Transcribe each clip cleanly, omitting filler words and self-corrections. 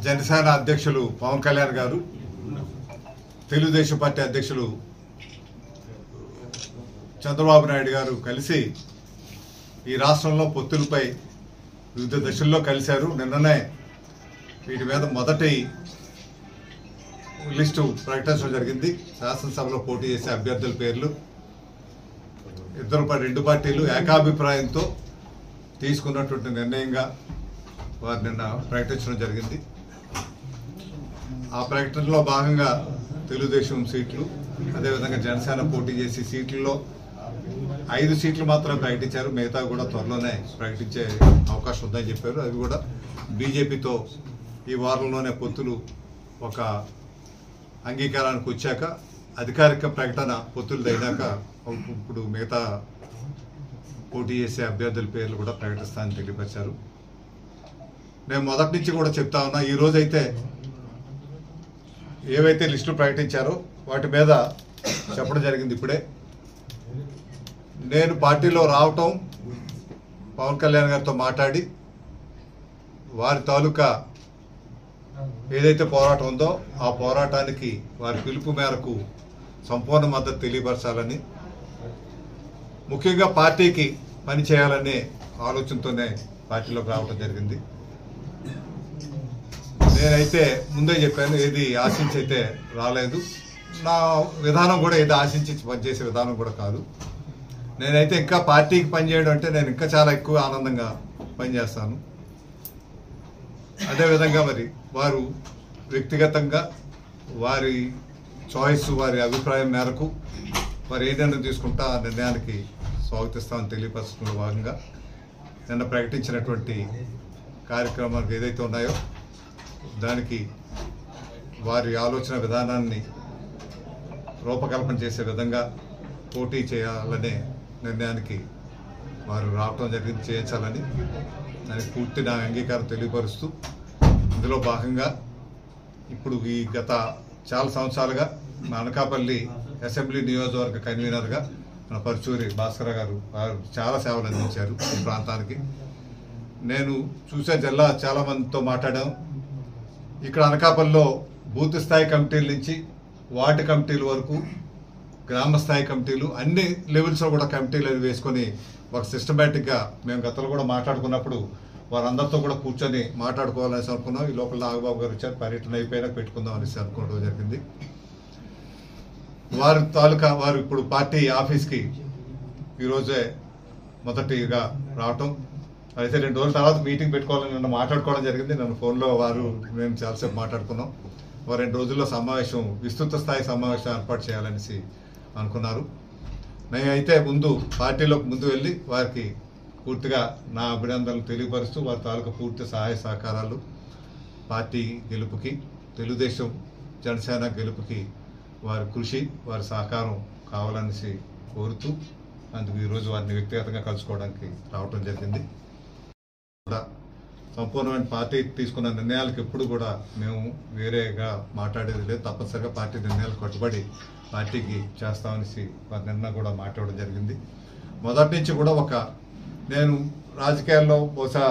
జనసేన అధ్యక్షులు పవన్ కళ్యాణ్ గారు, తెలుగుదేశం పార్టీ అధ్యక్షులు చంద్రబాబు నాయుడు గారు కలిసి ఈ రాష్ట్రంలో పొత్తులపై వివిధ దశల్లో కలిశారు. నిన్ననే వీటి మీద మొదటి లిస్టు ప్రకటించడం జరిగింది. శాసనసభలో పోటీ చేసే అభ్యర్థుల పేర్లు రెండు పార్టీలు ఏకాభిప్రాయంతో తీసుకున్నటువంటి నిర్ణయంగా వారు నిన్న ప్రకటించడం జరిగింది. ఆ ప్రకటనలో భాగంగా తెలుగుదేశం సీట్లు, అదేవిధంగా జనసేన పోటీ చేసే సీట్లలో 5 సీట్లు మాత్రమే ప్రకటించారు. మిగతా కూడా త్వరలోనే ప్రకటించే అవకాశం ఉందని చెప్పారు. అవి కూడా బీజేపీతో ఈ వారంలోనే పొత్తులు ఒక అంగీకారానికి వచ్చాక, అధికారిక ప్రకటన పొత్తులు తగినాక ఇప్పుడు మిగతా పోటీ చేసే అభ్యర్థుల పేర్లు కూడా ప్రకటిస్తానని తెలియపరిచారు. నేను మొదటి నుంచి కూడా చెప్తా ఉన్నా, ఈ రోజైతే ఏవైతే లిస్టులు ప్రకటించారో వాటి మీద చెప్పడం జరిగింది. ఇప్పుడే నేను పార్టీలో రావటం, పవన్ కళ్యాణ్ గారితో మాట్లాడి వారి తాలూకా ఏదైతే పోరాటం ఉందో ఆ పోరాటానికి వారి పిలుపు మేరకు సంపూర్ణ మద్దతు తెలియపరచాలని, ముఖ్యంగా పార్టీకి పనిచేయాలనే ఆలోచనతోనే పార్టీలోకి రావడం జరిగింది. నేనైతే ముందే చెప్పాను, ఏది ఆశించి అయితే రాలేదు. నా విధానం కూడా ఏది ఆశించి పనిచేసే విధానం కూడా కాదు. నేనైతే ఇంకా పార్టీకి పనిచేయడం అంటే నేను ఇంకా చాలా ఎక్కువ ఆనందంగా పనిచేస్తాను. అదేవిధంగా మరి వారు వ్యక్తిగతంగా వారి చాయిస్, వారి అభిప్రాయం మేరకు వారు ఏదైనా తీసుకుంటా ఆ నిర్ణయానికి స్వాగతిస్తామని తెలియపరచడంలో భాగంగా నిన్న ప్రకటించినటువంటి కార్యక్రమాలు ఏదైతే ఉన్నాయో దానికి వారి ఆలోచన విధానాన్ని రూపకల్పన చేసే విధంగా పోటీ చేయాలనే నిర్ణయానికి వారు రావటం జరిగింది, చేయించాలని దానికి పూర్తి నా అంగీకారం తెలియపరుస్తూ, ఇందులో భాగంగా ఇప్పుడు ఈ గత చాలా సంవత్సరాలుగా మా అనకాపల్లి అసెంబ్లీ నియోజకవర్గ కన్వీనర్గా మన పరుచూరి భాస్కర్ గారు చాలా సేవలు అందించారు ఈ ప్రాంతానికి. నేను చూసే జిల్లా చాలా మందితో మాట్లాడాం. ఇక్కడ అనకాపల్లిలో బూత్ స్థాయి కమిటీల నుంచి వార్డు కమిటీల వరకు, గ్రామ స్థాయి కమిటీలు, అన్ని లెవెల్స్లో కూడా కమిటీలు అవి వేసుకొని ఒక సిస్టమేటిక్గా మేము గతంలో కూడా మాట్లాడుకున్నప్పుడు వారందరితో కూడా కూర్చొని మాట్లాడుకోవాలని అనుకున్నాం. ఈ లోపల నాగబాబు గారు వచ్చారు, పర్యటన అయిపోయినా పెట్టుకుందాం అనేసి అనుకోవడం జరిగింది. వారి తాలూకా వారు ఇప్పుడు పార్టీ ఆఫీస్కి ఈరోజే మొదటిగా రావటం, అయితే 2 రోజుల తర్వాత మీటింగ్ పెట్టుకోవాలని నన్ను మాట్లాడుకోవడం జరిగింది. నన్ను ఫోన్లో మేము చాలాసేపు మాట్లాడుకున్నాం. 2 రోజుల్లో సమావేశం, విస్తృత స్థాయి సమావేశం ఏర్పాటు చేయాలనేసి అనుకున్నారు. మేమైతే పార్టీలోకి ముందు వెళ్ళి వారికి పూర్తిగా నా అభినందనలు తెలియపరుస్తూ వారి తాలూకా పూర్తి సహాయ సహకారాలు పార్టీ గెలుపుకి, తెలుగుదేశం జనసేన గెలుపుకి వారి కృషి, వారి సహకారం కావాలనేసి కోరుతూ అందుకు ఈరోజు వారిని వ్యక్తిగతంగా కలుసుకోవడానికి రావడం జరిగింది. సంపూర్ణమైన పార్టీ తీసుకున్న నిర్ణయాలకు ఎప్పుడు కూడా మేము వేరేగా మాట్లాడేది లేదు. తప్పనిసరిగా పార్టీ నిర్ణయాలు కట్టుబడి పార్టీకి చేస్తామనేసి వారి నిన్న కూడా మాట్లాడడం జరిగింది. మొదటి నుంచి కూడా నేను రాజకీయాల్లో బహుశా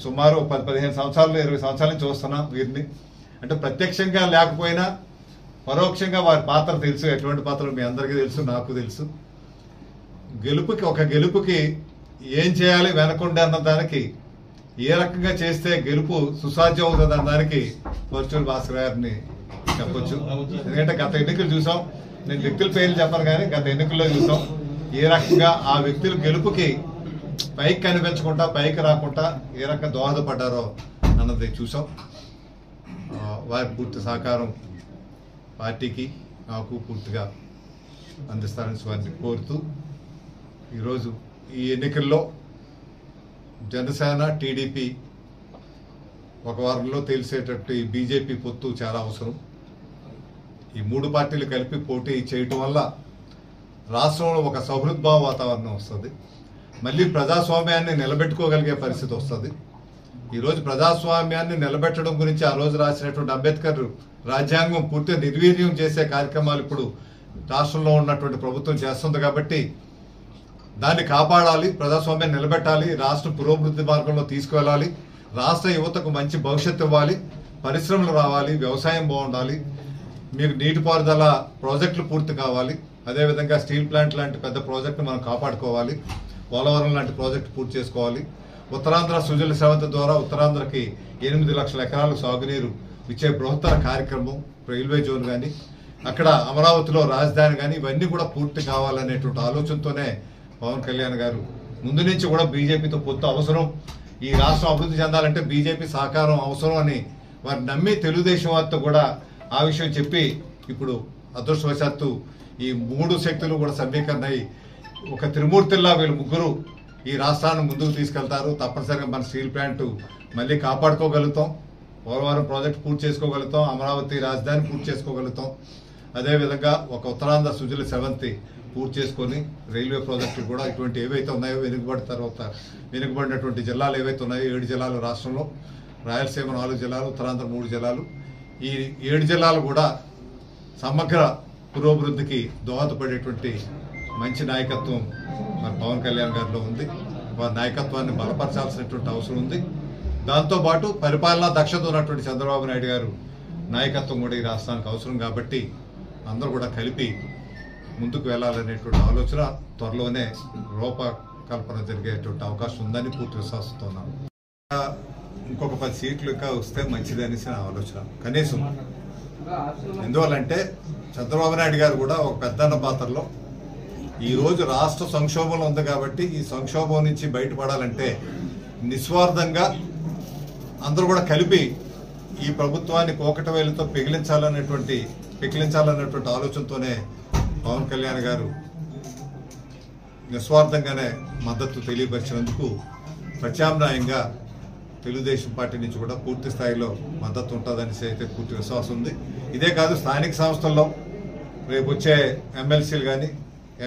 సుమారు 10-15 సంవత్సరాలు 20 సంవత్సరాల నుంచి చూస్తున్నా వీరిని. అంటే ప్రత్యక్షంగా లేకపోయినా పరోక్షంగా వారి పాత్ర తెలుసు. ఎటువంటి పాత్రలు మీ అందరికీ తెలుసు, నాకు తెలుసు. గెలుపుకి ఏం చేయాలి వెనకుండా అన్న దానికి, ఏ రకంగా చేస్తే గెలుపు సుసాధ్యం అవుతుంది అన్న దానికి పరుచూరి భాస్కర్ గారిని చెప్పొచ్చు. ఎందుకంటే గత ఎన్నికలు చూసాం, నేను వ్యక్తుల పేర్లు చెప్పను కానీ గత ఎన్నికల్లో చూసాం ఏ రకంగా ఆ వ్యక్తులు గెలుపుకి పైకి కనిపించకుండా, పైకి రాకుండా ఏ రకంగా దోహదపడ్డారో అన్నది చూసాం. వారి పూర్తి సహకారం పార్టీకి, నాకు పూర్తిగా అందిస్తారని వారిని కోరుతూ, ఈరోజు ఈ ఎన్నికల్లో జనసేన టీడీపీ ఒక వారంలో తెలిసేటట్టు ఈ బీజేపీ పొత్తు చాలా అవసరం. ఈ 3 పార్టీలు కలిపి పోటీ చేయటం వల్ల రాష్ట్రంలో ఒక సౌహృద్భావ వాతావరణం వస్తుంది. మళ్ళీ ప్రజాస్వామ్యాన్ని నిలబెట్టుకోగలిగే పరిస్థితి వస్తుంది. ఈరోజు ప్రజాస్వామ్యాన్ని నిలబెట్టడం గురించి ఆ రోజు రాసినటువంటి అంబేద్కర్ రాజ్యాంగం పూర్తిగా నిర్వీర్యం చేసే కార్యక్రమాలు ఇప్పుడు రాష్ట్రంలో ఉన్నటువంటి ప్రభుత్వం చేస్తుంది. కాబట్టి దాన్ని కాపాడాలి, ప్రజాస్వామ్యాన్ని నిలబెట్టాలి, రాష్ట్ర పురోభివృద్ధి మార్గంలో తీసుకువెళ్ళాలి. రాష్ట్ర యువతకు మంచి భవిష్యత్తు ఇవ్వాలి, పరిశ్రమలు రావాలి, వ్యవసాయం బాగుండాలి, మీకు నీటిపారుదల ప్రాజెక్టులు పూర్తి కావాలి, అదేవిధంగా స్టీల్ ప్లాంట్ లాంటి పెద్ద ప్రాజెక్టు మనం కాపాడుకోవాలి, పోలవరం లాంటి ప్రాజెక్టు పూర్తి చేసుకోవాలి. ఉత్తరాంధ్ర సుజల శ్రవంతి ద్వారా ఉత్తరాంధ్రకి 8 లక్షల ఎకరాలు సాగునీరు ఇచ్చే బృహత్తర కార్యక్రమం, రైల్వే జోన్ కానీ, అక్కడ అమరావతిలో రాజధాని కానీ, ఇవన్నీ కూడా పూర్తి కావాలనేటువంటి ఆలోచనతోనే పవన్ కళ్యాణ్ గారు ముందు నుంచి కూడా బీజేపీతో పొత్తు అవసరం, ఈ రాష్ట్రం అభివృద్ధి చెందాలంటే బీజేపీ సహకారం అవసరం అని వారు నమ్మి తెలుగుదేశం వారితో కూడా ఆ విషయం చెప్పి ఇప్పుడు అదృష్టవశాత్తు ఈ 3 శక్తులు కూడా సమీకరణ అయి ఒక త్రిమూర్తిల్లా వీళ్ళు ముగ్గురు ఈ రాష్ట్రాన్ని ముందుకు తీసుకెళ్తారు. తప్పనిసరిగా మన స్టీల్ ప్లాంట్ మళ్ళీ కాపాడుకోగలుగుతాం, పోలవరం ప్రాజెక్ట్ పూర్తి చేసుకోగలుగుతాం, అమరావతి రాజధాని పూర్తి చేసుకోగలుగుతాం, అదేవిధంగా ఒక ఉత్తరాంధ్ర సుజల శ్రవంతి పూర్తి చేసుకొని రైల్వే ప్రాజెక్టులు కూడా ఇటువంటి ఏవైతే ఉన్నాయో వెనుకబడినటువంటి జిల్లాలు ఏవైతే ఉన్నాయో 7 జిల్లాలు రాష్ట్రంలో, రాయలసీమ 4 జిల్లాలు, ఉత్తరాంధ్ర 3 జిల్లాలు, ఈ 7 జిల్లాలు కూడా సమగ్ర పురోభివృద్ధికి దోహదపడేటువంటి మంచి నాయకత్వం మరి పవన్ కళ్యాణ్ గారిలో ఉంది. వారి నాయకత్వాన్ని బలపరచాల్సినటువంటి అవసరం ఉంది. దాంతోపాటు పరిపాలనా దక్షత ఉన్నటువంటి చంద్రబాబు నాయుడు గారు నాయకత్వం కూడా ఈ రాష్ట్రానికి అవసరం కాబట్టి అందరూ కూడా కలిపి ముందుకు వెళ్లాలనేటువంటి ఆలోచన త్వరలోనే రూపకల్పన జరిగేటువంటి అవకాశం ఉందని పూర్తి విశ్వాసంతో ఉన్నాను. ఇంకొక 10 సీట్లు ఇంకా వస్తే మంచిదనేసి నా ఆలోచన. కనీసం ఎందువల్లంటే చంద్రబాబు నాయుడు గారు కూడా ఒక పెద్దన్న పాత్రలో ఈరోజు రాష్ట్ర సంక్షోభంలో ఉంది కాబట్టి ఈ సంక్షోభం నుంచి బయటపడాలంటే నిస్వార్థంగా అందరూ కూడా కలిపి ఈ ప్రభుత్వాన్ని కోకట వేలుతో పెకిలించాలన్నటువంటి ఆలోచనతోనే పవన్ కళ్యాణ్ గారు నిస్వార్థంగానే మద్దతు తెలియపరిచినందుకు ప్రత్యామ్నాయంగా తెలుగుదేశం పార్టీ నుంచి కూడా పూర్తి స్థాయిలో మద్దతు ఉంటుందనేసి అయితే పూర్తి విశ్వాసం ఉంది. ఇదే కాదు, స్థానిక సంస్థల్లో రేపు వచ్చే ఎమ్మెల్సీలు కానీ,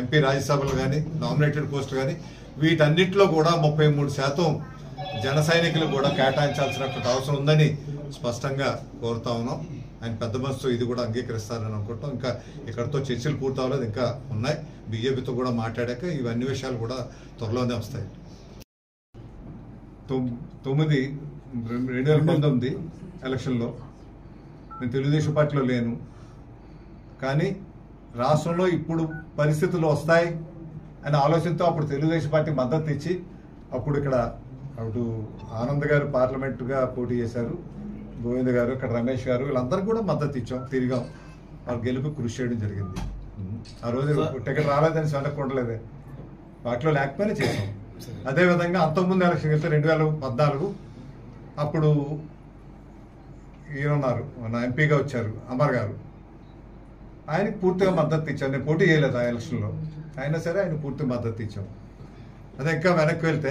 ఎంపీ రాజ్యసభలు కానీ, నామినేటెడ్ పోస్టులు కానీ, వీటన్నిటిలో కూడా 33% జన సైనికులు కూడా కేటాయించాల్సినటువంటి అవసరం ఉందని స్పష్టంగా కోరుతా ఉన్నాం. ఆయన పెద్ద మనసుతో ఇది కూడా అంగీకరిస్తారని అనుకుంటాం. ఇంకా ఇక్కడతో చర్చలు పూర్తి అవ్వలేదు, ఇంకా ఉన్నాయి. బీజేపీతో కూడా మాట్లాడాక ఇవన్నీ విషయాలు కూడా త్వరలోనే వస్తాయి. 2019 ఎలక్షన్లో నేను తెలుగుదేశం పార్టీలో లేను, కానీ రాష్ట్రంలో ఇప్పుడు పరిస్థితులు వస్తాయి అనే ఆలోచనతో అప్పుడు తెలుగుదేశం పార్టీ మద్దతు ఇచ్చి అప్పుడు ఇక్కడ అప్పుడు ఆనంద్ గారు పార్లమెంటుగా పోటీ చేశారు, గోవింద్ గారు, ఇక్కడ రమేష్ గారు, వీళ్ళందరికీ కూడా మద్దతు ఇచ్చాం, తిరిగాం. వాళ్ళ గెలుపు కృషి చేయడం జరిగింది. ఆ రోజు టికెట్ రాలేదని వెనక్కుండలేదే, వాటిలో లేకపోయినా చేసాం. అదేవిధంగా అంతకుముందు ఎలక్షన్ వెళ్తే 2014 అప్పుడు ఈయనున్నారు, మన ఎంపీగా వచ్చారు అమర్ గారు, ఆయనకి పూర్తిగా మద్దతు ఇచ్చాం. నేను పోటీ చేయలేదు ఆ ఎలక్షన్లో, అయినా సరే ఆయన పూర్తి మద్దతు ఇచ్చాం. అదే ఇంకా వెనక్కి వెళ్తే